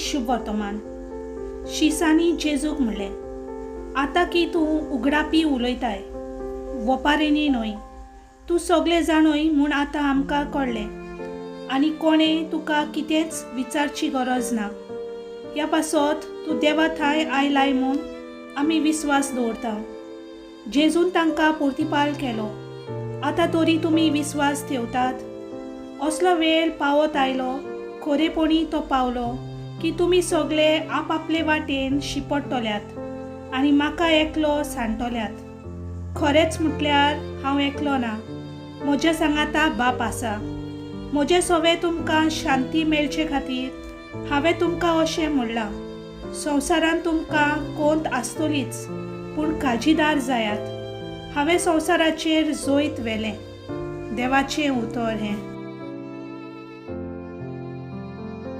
शुभ वर्तमान. शिसांनी जेजूक म्हणलें, आतां की तूं उगडापी उलयताय, वपारेनी न्हय, तूं सगळें जाणय म्हूण आतां आमकां कळ्ळें आनी कोणें तुका कितेंच विचारची गरज ना. ह्या पासत तूं देवा थंय आयलाय म्हूण आमी विस्वास दवरता. जेजून तांकां पोर्तिपाल केलो. आतां तरी तुमी विस्वास ठेवतात. असलो वेळ पावत आयलो, खरेपणी तो पावलो की तुमी सगळे आपआपले वाटेन शिपडटल्यात आनी म्हाका एकलो सांडटल्यात. खरेंच म्हटल्यार हांव एकलो ना, म्हज्या सांगाता बाप आसा. म्हजे सवे तुमकां शांती मेळचे खातीर हांवें तुमकां अशें म्हणलां. संवसारांत तुमकां कोंत आसतलीच, पूण काळजीदार जायात. हांवें संवसाराचेर जैत व्हेलें. देवाचें उतर हें.